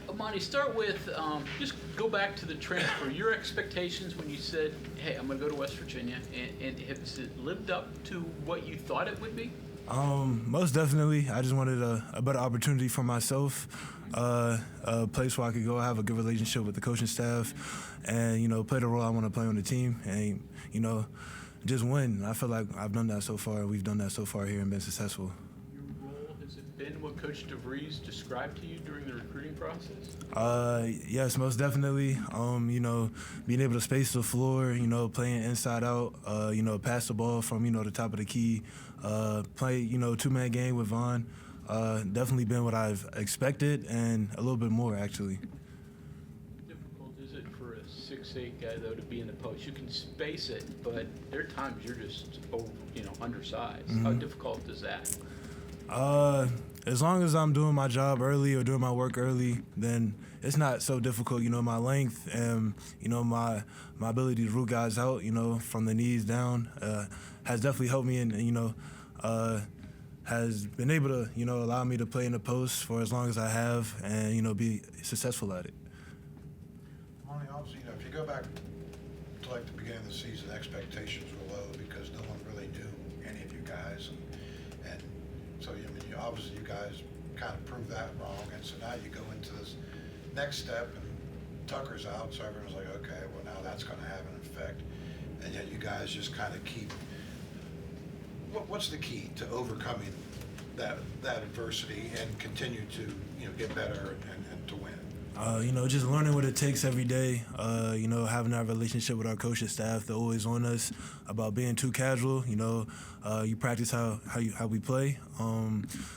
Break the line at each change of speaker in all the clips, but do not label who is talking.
Amani, start with just go back to the transfer. Your expectations when you said, "Hey, I'm going to go to West Virginia," and has it lived up to what you thought it would be?
Most definitely. I just wanted a better opportunity for myself, a place where I could go have a good relationship with the coaching staff, and play the role I want to play on the team, and just win. I feel like I've done that so far. We've done that so far here and been successful.
Your role, has it been what Coach DeVries described to you during the recruiting process?
Yes, most definitely. Being able to space the floor, playing inside out, pass the ball from, the top of the key, play, two-man game with Vaughn. Definitely been what I've expected and a little bit more, actually.
Difficult is it for a 6'8" guy, though, to be in the post? You can space it, but there are times you're just, undersized.
Mm-hmm.
How difficult is that?
As long as I'm doing my job early or doing my work early, then it's not so difficult. My length and, my ability to root guys out, from the knees down, has definitely helped me and, has been able to, allow me to play in the post for as long as I have and, be successful at it.
Amani, obviously, if you go back to like the beginning of the season, expectations were low because no one really knew any of you guys. And so, obviously you guys kind of proved that wrong. And so now you go into this next step and Tucker's out, so everyone's like, okay, well now that's going to have an effect. And yet you guys just kind of keep, what's the key to overcoming that adversity and continue to, get better and to win?
Just learning what it takes every day, having that relationship with our coaching staff. They're always on us about being too casual. You practice how we play.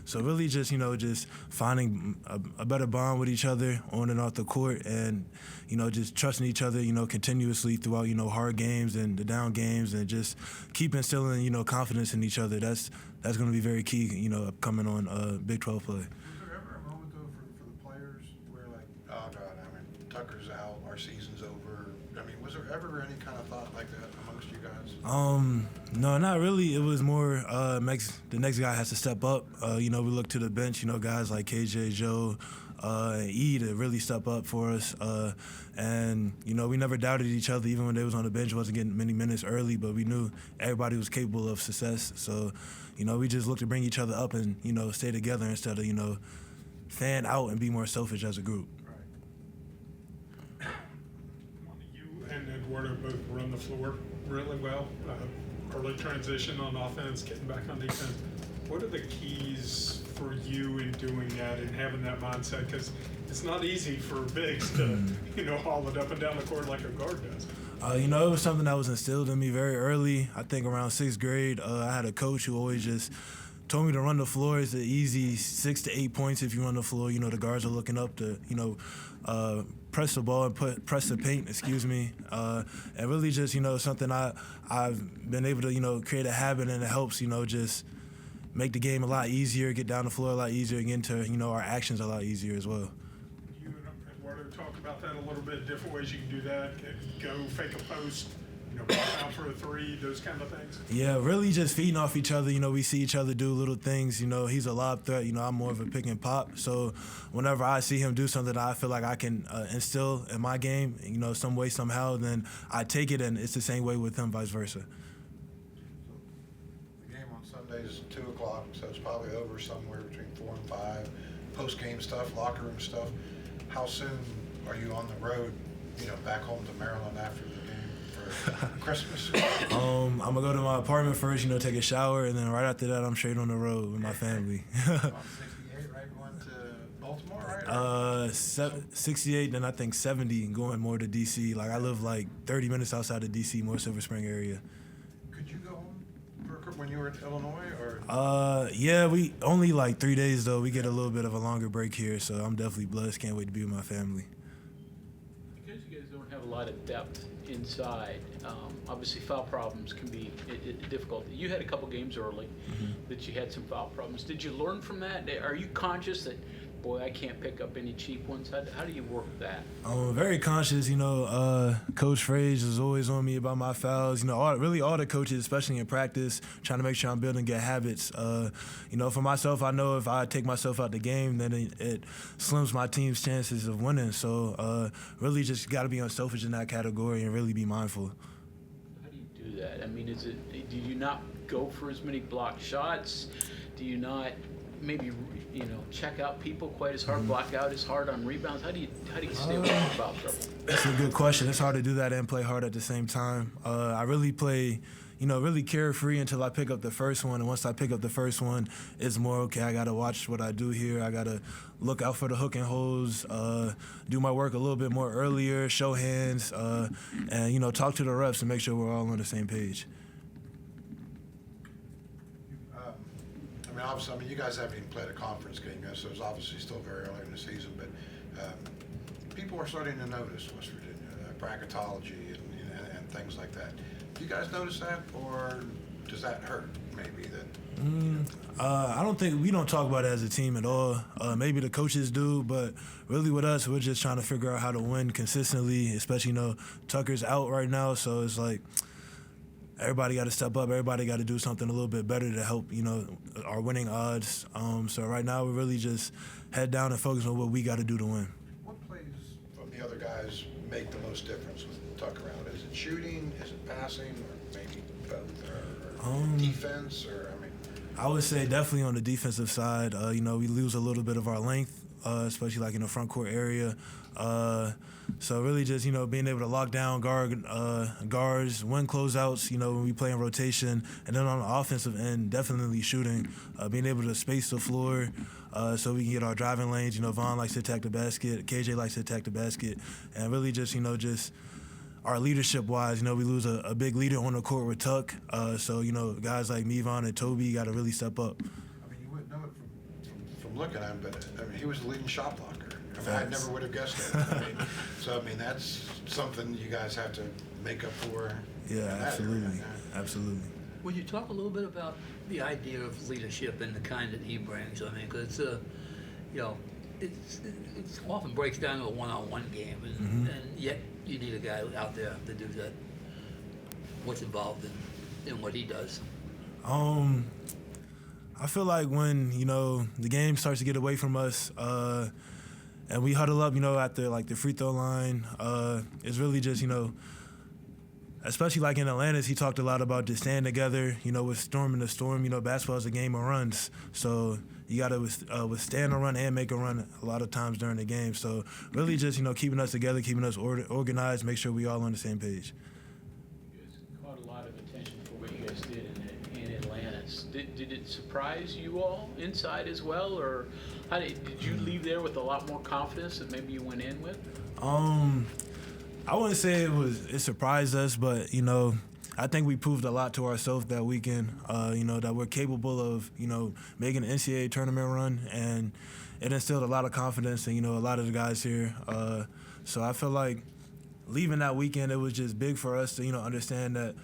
So really just, just finding a better bond with each other on and off the court and, just trusting each other, continuously throughout, hard games and the down games and just keep instilling, confidence in each other. That's going to be very key, coming on Big 12 play.
Tucker's out, our season's over. Was there ever any kind of thought like that amongst you guys?
No, not really. It was more the next guy has to step up. We look to the bench, guys like KJ, Joe, and E to really step up for us. And, we never doubted each other, even when they was on the bench, wasn't getting many minutes early, but we knew everybody was capable of success. So, we just looked to bring each other up and, stay together instead of, fan out and be more selfish as a group.
And Eduardo both run the floor really well. Early transition on offense, getting back on defense. What are the keys for you in doing that and having that mindset? Because it's not easy for bigs to, haul it up and down the court like a guard does.
It was something that was instilled in me very early. I think around 6th grade, I had a coach who always just told me to run the floor. It's an easy 6 to 8 points if you run the floor. The guards are looking up to, press the ball and press the paint, and really just, something I've been able to, create a habit, and it helps, just make the game a lot easier, get down the floor a lot easier, and get into, our actions a lot easier as well.
You and Eduardo talk about that a little bit, different ways you can do that, go fake a post, pop out for a three, those kind of things?
Yeah, really just feeding off each other. We see each other do little things. He's a lob threat. I'm more of a pick and pop. So whenever I see him do something that I feel like I can instill in my game, some way, somehow, then I take it, and it's the same way with him, vice versa.
The game on Sunday is 2 o'clock, so it's probably over somewhere between 4 and 5. Post-game stuff, locker room stuff. How soon are you on the road, back home to Maryland after the game? Christmas?
I'm gonna go to my apartment first, take a shower, and then right after that, I'm straight on the road with my family.
68, right? Going to Baltimore, right?
68, then I think 70, going more to DC. Like I live like 30 minutes outside of DC, more Silver Spring area.
Could you go home when you were in Illinois, or?
Yeah, we only like 3 days though. We get a little bit of a longer break here, so I'm definitely blessed. Can't wait to be with my family.
Because you guys don't have a lot of depth inside, obviously foul problems can be difficult. You had a couple games early that you had some foul problems. Did you learn from that? Are you conscious that, boy, I can't pick up any cheap ones? How do you work that?
I'm very conscious, Coach Frage is always on me about my fouls. All the coaches, especially in practice, trying to make sure I'm building good habits. For myself, I know if I take myself out the game, then it slims my team's chances of winning. So really just got to be unselfish in that category and really be mindful.
How do you do that? I mean, do you not go for as many blocked shots? Do you not maybe check out people quite as hard, block out as hard on rebounds? How do you stay away from foul trouble?
That's a good question. It's hard to do that and play hard at the same time. I really play, really carefree until I pick up the first one. And once I pick up the first one, it's more, okay, I got to watch what I do here. I got to look out for the hook and holds, do my work a little bit more earlier, show hands, and, talk to the refs and make sure we're all on the same page.
Obviously, you guys haven't even played a conference game yet, so it's obviously still very early in the season, but people are starting to notice West Virginia, bracketology and things like that. Do you guys notice that, or does that hurt, maybe?
I don't think we don't talk about it as a team at all. Maybe the coaches do, but really with us, we're just trying to figure out how to win consistently, especially, Tucker's out right now, so it's like, everybody got to step up. Everybody got to do something a little bit better to help, our winning odds. So right now we're really just head down and focus on what we got to do to win.
What plays from the other guys make the most difference with Tucker out? Is it shooting? Is it passing? Or maybe both? Or defense?
I would say definitely on the defensive side. We lose a little bit of our length, especially like in the front court area. So really just, being able to lock down guards, win closeouts, when we play in rotation. And then on the offensive end, definitely shooting, being able to space the floor so we can get our driving lanes. Vaughn likes to attack the basket. KJ likes to attack the basket. And really just, just our leadership-wise, we lose a big leader on the court with Tuck. So, guys like me, Vaughn, and Toby got to really step up.
You wouldn't know it from looking at him, but he was the leading shot blocker. I never would have guessed that. That's something you guys have to make up for.
Yeah, absolutely. Absolutely.
Would you talk a little bit about the idea of leadership and the kind that he brings? Because it often breaks down to a one-on-one game, and yet you need a guy out there to do that. What's involved in what he does?
I feel like when the game starts to get away from us. And we huddle up, at the free throw line. It's really just, especially like in Atlanta, he talked a lot about just staying together, with storm in the storm. Basketball is a game of runs. So you got to withstand a run and make a run a lot of times during the game. So really just, keeping us together, keeping us organized, make sure we all on the same page.
You guys caught a lot of attention for what you guys did in Atlanta. Did it surprise you all inside as well, or did you leave there with a lot more confidence than maybe you went in with?
I wouldn't say it surprised us, but I think we proved a lot to ourselves that weekend. That we're capable of making an NCAA tournament run, and it instilled a lot of confidence in a lot of the guys here. So I feel like leaving that weekend, it was just big for us to understand that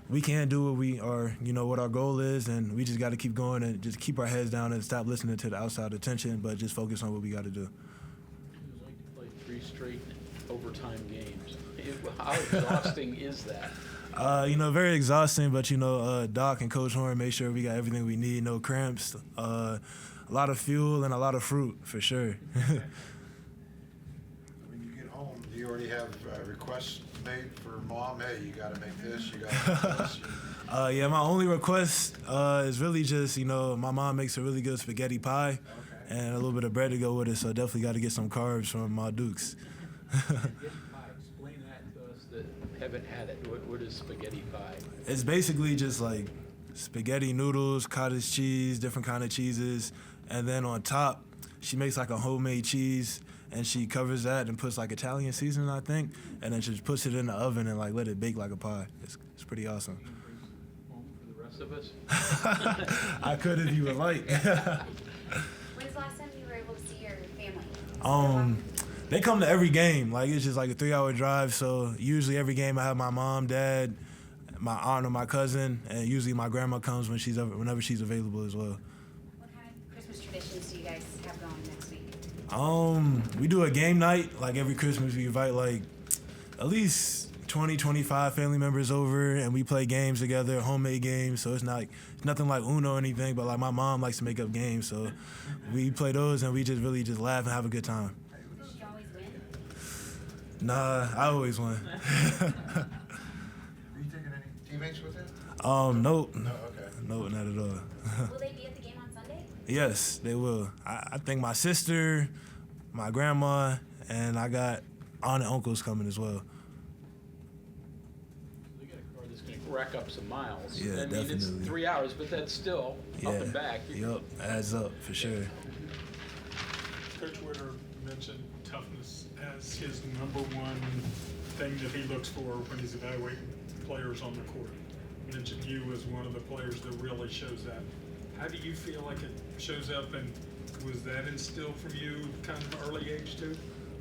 we can do what we are, what our goal is, and we just got to keep going and just keep our heads down and stop listening to the outside attention, but just focus on what we got to do.
It was like to play 3 straight overtime games. How exhausting is that?
Very exhausting, but Doc and Coach Horn made sure we got everything we need, no cramps, a lot of fuel and a lot of fruit for sure.
When you get home, do you already have requests made for mom? Hey, you got to make this, you got to make this.
Yeah, my only request is really just, my mom makes a really good spaghetti pie and a little bit of bread to go with it, so definitely got to get some carbs from my Dukes.
Spaghetti pie, explain that to us that haven't had it. What is spaghetti pie?
It's basically just like spaghetti noodles, cottage cheese, different kind of cheeses, and then on top, she makes like a homemade cheese, and she covers that and puts like Italian seasoning, I think, and then she just puts it in the oven and like let it bake like a pie. It's pretty awesome.
Home for the rest of us?
I could if you would like.
When's the last time you were able to see your family?
They come to every game. Like it's just like a 3-hour drive. So usually every game I have my mom, dad, my aunt or my cousin, and usually my grandma comes whenever she's available as well.
What kind of Christmas traditions do you guys have going next week?
We do a game night. Like every Christmas, we invite like at least 20, 25 family members over, and we play games together, homemade games. So it's nothing like Uno or anything, but like my mom likes to make up games, so we play those and we just really just laugh and have a good time.
Did you always win?
Nah, I always win.
Are you taking any teammates with you?
Nope.
No, okay.
No, not at all.
Will they be at the game on Sunday?
Yes, they will. I think my sister, my grandma, and I got aunt and uncles coming as well.
They got a car that's going to rack up some miles.
Yeah,
I mean, it's
definitely.
3 hours, but that's still up and back.
Yep, adds up for sure.
Coach Witter mentioned toughness as his number one thing that he looks for when he's evaluating players on the court. Mentioned you as one of the players that really shows that. How do you feel like it shows up, and was that instilled from you kind of early age too?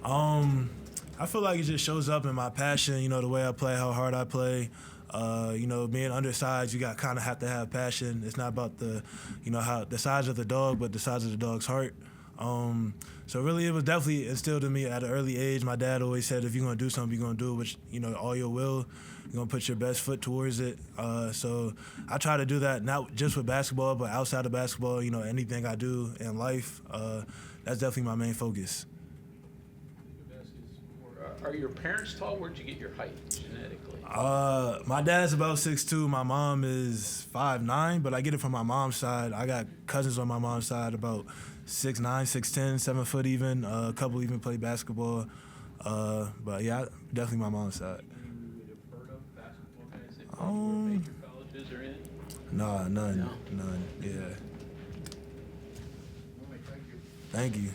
I feel like it just shows up in my passion, you know, the way I play, how hard I play. You know, being undersized, you got kind of have to have passion. It's not about the, you know, how the size of the dog, but the size of the dog's heart. So really, it was definitely instilled in me at an early age. My dad always said, if you're gonna do something, you're gonna do it with, you know, all your will. You're gonna put your best foot towards it. So I try to do that not just with basketball, but outside of basketball. You know, anything I do in life, that's definitely my main focus.
Are your parents tall? Where'd you get your height genetically?
My dad's about 6'2". My mom is 5'9", but I get it from my mom's side. I got cousins on my mom's side about 6'9", 6'10", 7 foot even. A couple even play basketball. But yeah, definitely my mom's side.
You would have heard of basketball guys that played where major colleges are in?
Nah, none.
No?
None. Yeah.
Thank you.
Thank you.